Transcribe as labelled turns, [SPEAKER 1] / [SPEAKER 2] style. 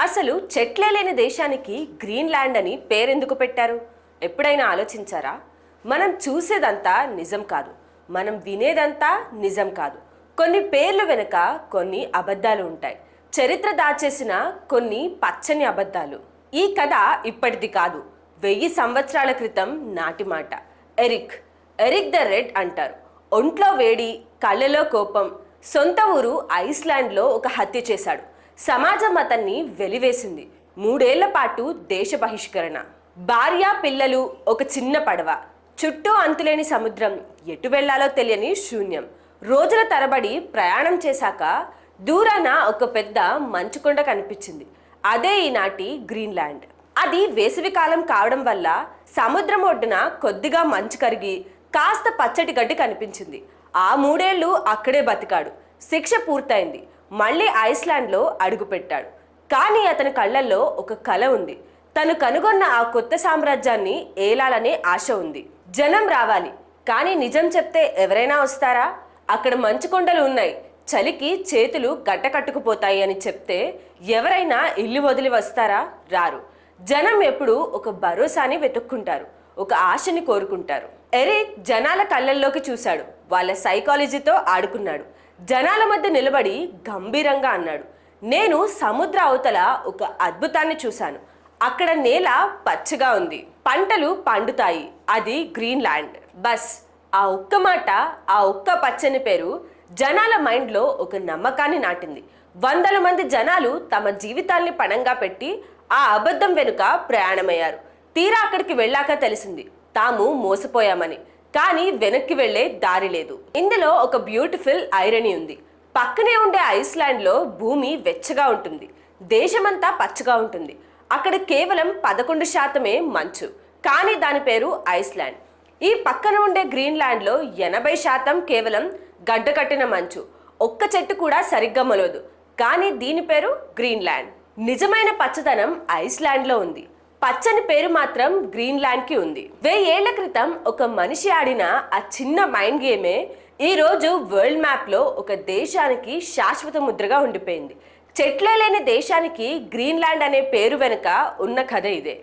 [SPEAKER 1] అసలు చెట్లే లేని దేశానికి గ్రీన్లాండ్ అని పేరెందుకు పెట్టారు? ఎప్పుడైనా ఆలోచించారా? మనం చూసేదంతా నిజం కాదు, మనం వినేదంతా నిజం కాదు. కొన్ని పేర్లు వెనుక కొన్ని అబద్ధాలు ఉంటాయి. చరిత్ర దాచేసిన కొన్ని పచ్చని అబద్ధాలు. ఈ కథ ఇప్పటిది కాదు, 1000 సంవత్సరాల క్రితం నాటి మాట. ఎరిక్ ఎరిక్ ద రెడ్ అంటారు. ఒంట్లో వేడి, కళ్ళలో కోపం. సొంత ఊరు ఐస్లాండ్లో ఒక హత్య చేశాడు. సమాజం అతన్ని వెలివేసింది. 3 ఏళ్ల పాటు దేశ బహిష్కరణ. భార్య, పిల్లలు, ఒక చిన్న పడవ. చుట్టూ అంతులేని సముద్రం, ఎటు వెళ్లాలో తెలియని శూన్యం. రోజుల తరబడి ప్రయాణం చేశాక దూరాన ఒక పెద్ద మంచుకొండ కనిపించింది. అదే ఈనాటి గ్రీన్లాండ్. అది వేసవికాలం కావడం వల్ల సముద్రం ఒడ్డున కొద్దిగా మంచు కరిగి కాస్త పచ్చటి గడ్డి కనిపించింది. ఆ 3 ఏళ్ళు అక్కడే బతికాడు. శిక్ష పూర్తయింది. మళ్ళీ ఐస్లాండ్లో అడుగుపెట్టాడు. కానీ అతని కళ్ళల్లో ఒక కల ఉంది. తను కనుగొన్న ఆ కొత్త సామ్రాజ్యాన్ని ఏలాలనే ఆశ ఉంది. జనం రావాలి, కానీ నిజం చెప్తే ఎవరైనా వస్తారా? అక్కడ మంచు కొండలు ఉన్నాయి, చలికి చేతులు గడ్డ కట్టుకుపోతాయి అని చెప్తే ఎవరైనా ఇల్లు వదిలి వస్తారా? రారు. జనం ఎప్పుడు ఒక భరోసాని వెతుక్కుంటారు, ఒక ఆశని కోరుకుంటారు. ఎరిక్ జనాల కళ్ళల్లోకి చూశాడు, వాళ్ళ సైకాలజీతో ఆడుకున్నాడు. జనాల మధ్య నిలబడి గంభీరంగా అన్నాడు, నేను సముద్ర అవతల ఒక అద్భుతాన్ని చూశాను. అక్కడ నేల పచ్చగా ఉంది, పంటలు పండుతాయి, అది గ్రీన్లాండ్. బస్ ఆ ఒక్క మాట, ఆ ఒక్క పచ్చని పేరు జనాల మైండ్లో ఒక నమ్మకాన్ని నాటింది. 100ల మంది జనాలు తమ జీవితాల్ని పణంగా పెట్టి ఆ అబద్ధం వెనుక ప్రయాణమయ్యారు. తీరా అక్కడికి వెళ్ళాక తెలిసింది, తాము మోసపోయామని. కానీ వెనక్కి వెళ్లే దారి లేదు. ఇందులో ఒక బ్యూటిఫుల్ ఐరనీ ఉంది. పక్కనే ఉండే ఐస్లాండ్లో భూమి వెచ్చగా ఉంటుంది, దేశమంతా పచ్చగా ఉంటుంది. అక్కడ కేవలం 11% మంచు, కానీ దాని పేరు ఐస్లాండ్. ఈ పక్కన ఉండే గ్రీన్లాండ్లో 80% కేవలం గడ్డకట్టిన మంచు, ఒక్క చెట్టు కూడా సరిగ్గా మొలవదు. కానీ దీని పేరు గ్రీన్లాండ్. నిజమైన పచ్చదనం ఐస్లాండ్లో ఉంది, పచ్చని పేరు మాత్రం గ్రీన్లాండ్కి ఉంది. 1000 ఏళ్ల క్రితం ఒక మనిషి ఆడిన ఆ చిన్న మైండ్ గేమే ఈ రోజు వరల్డ్ మ్యాప్లో ఒక దేశానికి శాశ్వత ముద్రగా ఉండిపోయింది. చెట్లే లేని దేశానికి గ్రీన్లాండ్ అనే పేరు వెనుక ఉన్న కథ ఇదే.